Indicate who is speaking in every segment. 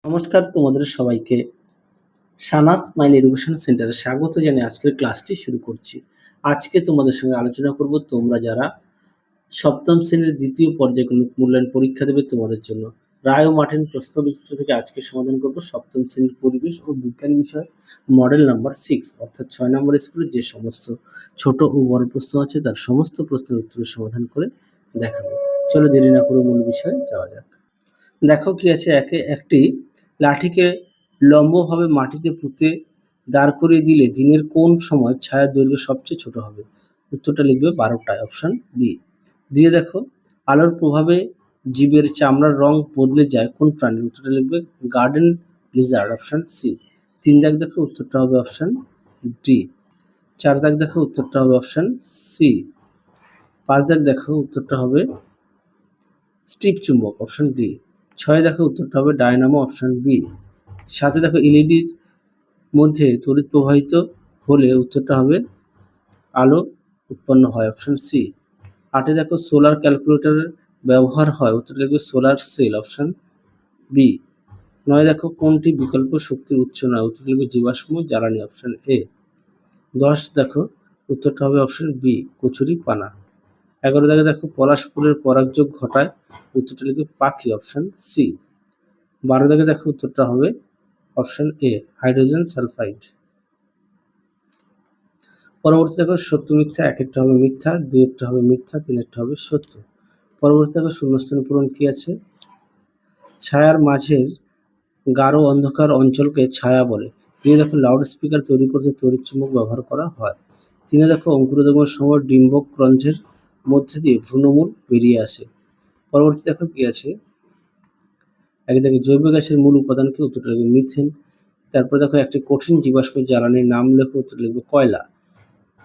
Speaker 1: নমস্কার তোমাদের সবাইকে সানাস স্মাইল এডুকেশন সেন্টারে স্বাগত জানিয়ে আজকের ক্লাসটি শুরু করছি। আজকে তোমাদের সঙ্গে আলোচনা করব তোমরা যারা সপ্তম শ্রেণীর দ্বিতীয় পর্যায়ক্রমিক মূল্যায়ন পরীক্ষা দেবে তোমাদের জন্য। রায় ও মার্টিন প্রশ্নবিচিত্র থেকে আজকে সমাধান করব সপ্তম শ্রেণীর পরিবেশ ও বিজ্ঞান বিষয় মডেল নাম্বার 6 অর্থাৎ 6 নম্বর স্কুলের যে সমস্ত ছোট ও বড় প্রশ্ন আছে তার সমস্ত প্রশ্নের উত্তরের সমাধান করে দেখাবো। চলো দেরি না করে মূল বিষয়ে যাওয়া যাক। দেখো কি আছে, একটি লাঠিকে লম্বভাবে মাটিতে পুঁতে দাঁড় করিয়ে দিলে দিনের কোন সময় ছায়ার দৈর্ঘ্য সবচেয়ে ছোট হবে? উত্তরটা লিখবে 12টায়, অপশন বি। দিয়ে দেখো আলোর প্রভাবে জীবের চামড়ার রং বদলে যায় কোন প্রাণীর? উত্তরটা লিখবে গার্ডেন লিজার্ড, অপশন সি। 3 দাগ দেখো উত্তরটা হবে অপশন ডি। 4 দাগ দেখো উত্তরটা হবে অপশন সি। 5 দাগ দেখো উত্তরটা হবে স্টিপ চুম্বক, অপশন ডি। 6 দেখো উত্তরটা হবে ডায়নামো, অপশন বি। 7 দেখো এলইডির মধ্যে তড়িৎ প্রবাহিত হলে উত্তরটা হবে আলো উৎপন্ন হয়, অপশন সি। 8 দেখো সোলার ক্যালকুলেটরের ব্যবহার হয়, উত্তর লিখবে সোলার সেল, অপশন বি। 9 দেখো কোনটি বিকল্প শক্তির উৎস নয়? উত্তর লিখবে জীবাশ্ম জ্বালানি, অপশন এ। 10 দেখো উত্তরটা হবে অপশন বি কচুরি পানা। 11 দাগে দেখো পলাশ ফুলের পরাগযোগ ঘটায়, উত্তরটা লিখবে পাখি, অপশন সি। 12 দাগে দেখো উত্তরটা হবে অপশন এ হাইড্রোজেন সালফাইড। পরবর্তী দেখো সত্য মিথ্যা, একেরটা হবে মিথ্যা, দুইয়েরটা হবে মিথ্যা, তিনেরটা হবে সত্য। পরবর্তী দেখো শূন্যস্থান পূরণ কি আছে? ছায়ার মাঝের গাঢ় অন্ধকার অঞ্চলকে ছায়া বলে। দিয়ে দেখো লাউড স্পিকার তৈরি করতে তড়িৎ চুম্বক ব্যবহার করা হয়। তিনে দেখো অঙ্কুরোদ্গমের সময় ডিম্বক রন্ধ্রের মধ্যে দিয়ে ভ্রূণমূল বেরিয়ে আসে। পরবর্তী দেখো কি আছে? এক দেখো জৈব গ্যাসের মূল উপাদান কি? উত্তরটা লিখবে মিথেন। তারপরে দেখো একটি কঠিন জীবাশ্ম জ্বালানির নাম লেখো, উত্তর লিখবে কয়লা।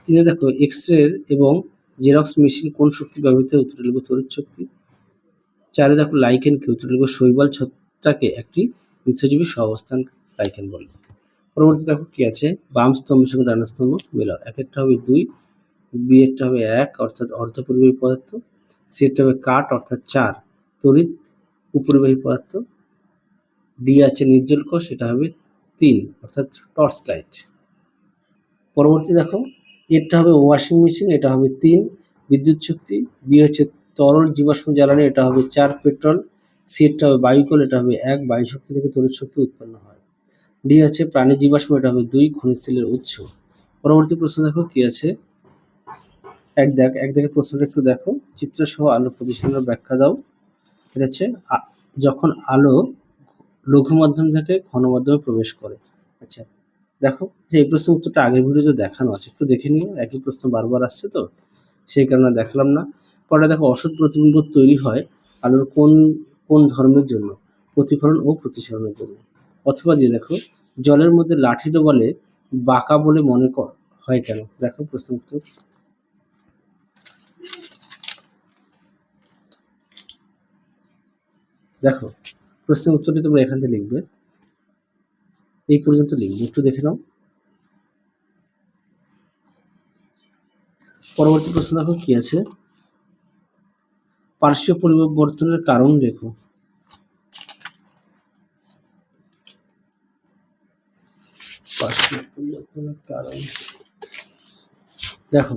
Speaker 1: তিনে দেখো এক্স-রে এবং জেরক্স মেশিন কোন শক্তি ব্যবহৃত হয়? উত্তর লিখবে তড়িৎ শক্তি। 4 দেখো লাইকেন কি? উত্তর লিখবে শৈবাল ছত্রাকে একটি মিথ্যাজীবী সহাবস্থান লাইকেন বলে। পরবর্তী দেখো কি আছে? বাম স্তম্ভের সঙ্গে ডান স্তম্ভ মেলাও। একেরটা হবে 2, বি এরটা হবে 1 অর্থাৎ অর্ধপরিবাহী পদার্থ, সি এরটা হবে কাঠ অর্থাৎ 4 তড়িৎ উপরিবাহী পদার্থ, ডি আছে নির্জল কোষ, সেটা হবে 3 অর্থাৎ টর্চ লাইট। পরবর্তী দেখো এরটা হবে ওয়াশিং মেশিন, এটা হবে 3 বিদ্যুৎ শক্তি, বি হচ্ছে তরল জীবাশ্ম জ্বালানি, এটা হবে 4 পেট্রোল, সি এরটা হবে বায়ুকল, এটা হবে 1 বায়ু শক্তি থেকে তড়িৎ শক্তি উৎপন্ন হয়, ডি আছে প্রাণী জীবাশ্ম, এটা হবে 2 খনিজ তেলের উৎস। পরবর্তী প্রশ্ন দেখো কি আছে? এক দাগের প্রশ্নটা একটু দেখো, চিত্রসহ আলো প্রতিসরণের ব্যাখ্যা দাও। এটা হচ্ছে যখন আলো লঘু মাধ্যম থেকে ঘন মাধ্যমে প্রবেশ করে। আচ্ছা দেখো যে এই প্রশ্নের উত্তরটা আগের ভিডিওতে দেখানো আছে, একটু দেখে নিও, একই প্রশ্ন বারবার আসছে তো সেই কারণে দেখালাম না। পরে দেখো অসৎ প্রতিবিম্ব তৈরি হয় আলোর কোন কোন ধর্মের জন্য? প্রতিফলন ও প্রতিসরণের জন্য। অথবা দিয়ে দেখো জলের মধ্যে লাঠি ডোবালে বাঁকা বলে মনে হয় কেন? দেখো প্রশ্ন উত্তর। দেখো প্রশ্নের উত্তরটি তোমরা এখান থেকে লিখবে, এই পর্যন্ত লিখবে, একটু দেখে নাও। পরবর্তী প্রশ্ন দেখো কি আছে? পার্শ্বীয় পরিবর্তনের কারণ লেখো। পার্শ্বীয় পরিবর্তনের কারণ দেখো,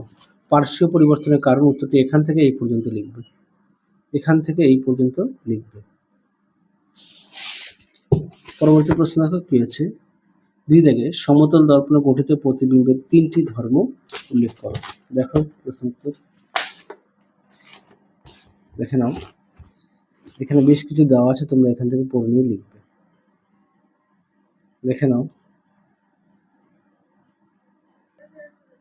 Speaker 1: পার্শ্বীয় পরিবর্তনের কারণ উত্তরটি এখান থেকে এই পর্যন্ত লিখবে, এখান থেকে এই পর্যন্ত লিখবে। পরবর্তী প্রশ্ন দেখো কি আছে? 2 দাগে সমতল দর্পণে গঠিত প্রতিবিম্বের 3টি ধর্ম উল্লেখ করো। দেখো প্রশ্ন উত্তর দেখে নাও, এখানে বেশ কিছু দেওয়া আছে, তোমরা এখান থেকে পড়ে নিয়ে লিখবে, দেখে নাও।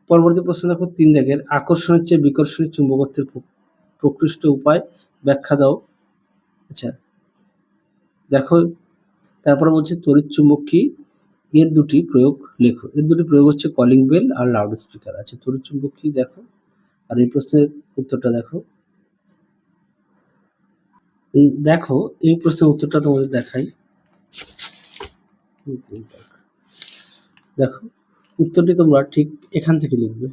Speaker 1: পরবর্তী প্রশ্ন দেখো 3 দাগের আকর্ষণের চেয়ে বিকর্ষণের চুম্বকত্বের প্রকৃষ্ট উপায় ব্যাখ্যা দাও। আচ্ছা দেখো তারপরে বলছে তড়িৎ চুম্বক কি? এর দুটি প্রয়োগ লেখো। এর দুটি প্রয়োগ হচ্ছে কলিং বেল আর লাউড স্পিকার। আচ্ছা তড়িৎ চুম্বক কি দেখো, আর এই প্রশ্নের উত্তরটা দেখো। দেখো এই প্রশ্নের উত্তরটা তোমাদের দেখাই। দেখো উত্তরটি তোমরা ঠিক এখান থেকে লিখবে,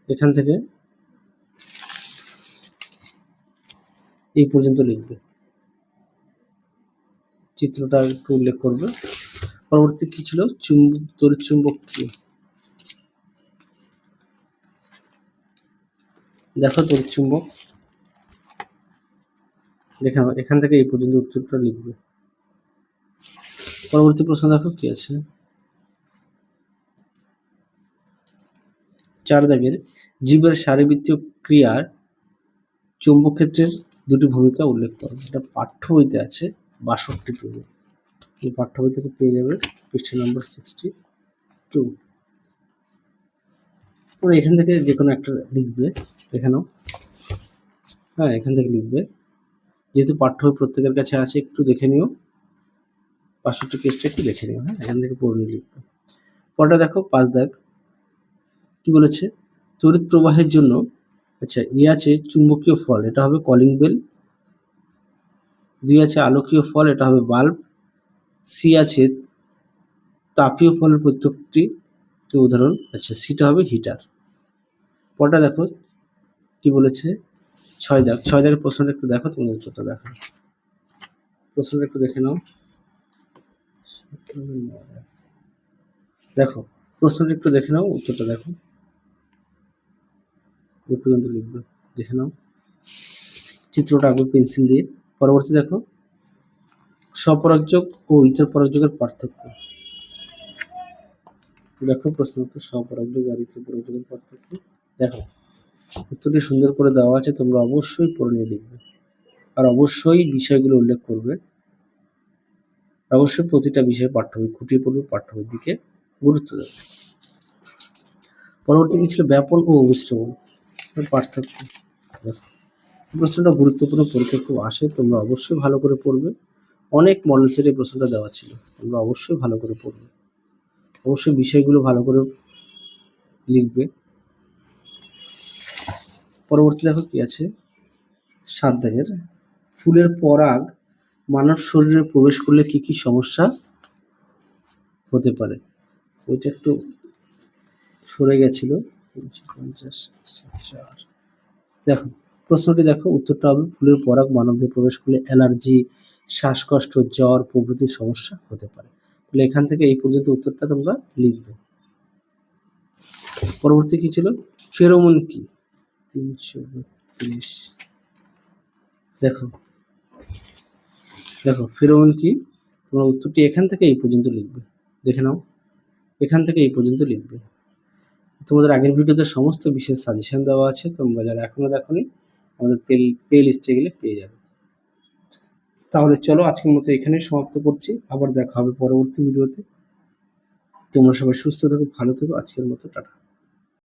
Speaker 1: এখান থেকে এই পর্যন্ত লিখবে, চিত্রটা একটু উল্লেখ করবে। পরবর্তী কি ছিল? তড়িৎ চুম্বক কি? দেখো তড়িৎ চুম্বক, দেখে এখান থেকে এই পর্যন্ত উত্তরটা লিখবে। পরবর্তী প্রশ্ন দেখো কি আছে, 4 দাগের জীবের শারীরবৃত্তীয় ক্রিয়ার চৌম্বক ক্ষেত্রের দুটি ভূমিকা উল্লেখ করো। এটা পাঠ্য বইতে আছে 62 পেজে, এই পাঠ্য বই থেকে পেয়ে যাবে পৃষ্ঠা নম্বর 62। তোমরা এখান থেকে যে কোনো একটা লিখবে, দেখে নাও। হ্যাঁ, এখান থেকে লিখবে, যেহেতু পাঠ্য বই প্রত্যেকের কাছে আছে, একটু দেখে নিও, 65 পেজটা একটু দেখে নিও। হ্যাঁ, এখান থেকে পড়ে নিয়ে লিখবে। পরটা দেখো 5 দাগ কি বলেছে, তড়িৎ প্রবাহের জন্য আচ্ছা আছে চুম্বকীয় ফল, এটা হবে কলিং বেল। 2 আছে আলোকীয় ফল, এটা হবে বাল্ব। সি আছে তাপীয় ফলের প্রত্যেকটি উদাহরণ, আচ্ছা সিটা হবে হিটার। পরটা দেখো কি বলেছে, 6 দাগ। 6 দাগের প্রশ্নটা একটু দেখো, তুমি উত্তরটা দেখো, প্রশ্নটা একটু দেখে নাও। দেখো প্রশ্নটা একটু দেখে নাও, উত্তরটা দেখো, এ পর্যন্ত লিখবে, দেখে নাও চিত্রটা আগে পেন্সিল দিয়ে। পরবর্তী দেখো স্বপরাগযোগ ও ইতর পরাগযোগের পার্থক্য। দেখো প্রশ্ন উত্তর, স্বপরাগযোগ আর ইতর পরাগযোগের পার্থক্য। দেখো উত্তরটি সুন্দর করে দেওয়া আছে, তোমরা অবশ্যই পড়ে নিয়ে লিখবে, আর অবশ্যই বিষয়গুলো উল্লেখ করবে। অবশ্যই প্রতিটা বিষয়ে পাঠ্য বই খুঁটিয়ে পড়বে, পাঠ্য বইয়ের দিকে গুরুত্ব দেবে। পরবর্তী কি ছিল, ব্যাপন ও অভিস্রবণ পার্থক্য। দেখো প্রশ্নটা গুরুত্বপূর্ণ, পরীক্ষা খুব আসে, তোমরা অবশ্যই ভালো করে পড়বে। অনেক মডেল সেটে প্রশ্নটা দেওয়া ছিল, তোমরা অবশ্যই ভালো করে পড়বে, অবশ্যই বিষয়গুলো ভালো করে লিখবে। পরবর্তী দেখো কি আছে, 7 দাগের ফুলের পরাগ মানব শরীরে প্রবেশ করলে কি কি সমস্যা হতে পারে। ওইটা একটু সরে গেছিল। দেখো প্রশ্নটি দেখো, উত্তরটা হবে ফুলের পরাগ মানবদেহে প্রবেশ করলে অ্যালার্জি, শ্বাসকষ্ট, জ্বর প্রভৃতির সমস্যা হতে পারে। তাহলে এখান থেকে এই পর্যন্ত উত্তরটা তোমরা লিখবে। পরবর্তী কি ছিল, ফেরোমন কি? 332। দেখো দেখো ফেরোমন কি, তোমরা উত্তরটি এখান থেকে এই পর্যন্ত লিখবে, দেখে নাও, এখান থেকে এই পর্যন্ত লিখবে। তোমাদের আগের ভিডিওতে সমস্ত বিষয়ের সাজেশন দেওয়া আছে, তোমরা যারা এখনো দেখোনি আমাদের প্লে লিস্টে গেলে পেয়ে যাবে। তাহলে চলো আজকের মতো এখানেই সমাপ্ত করছি, আবার দেখা হবে পরবর্তী ভিডিওতে। তোমরা সবাই সুস্থ থেকো, ভালো থেকো, আজকের মতো টাটা।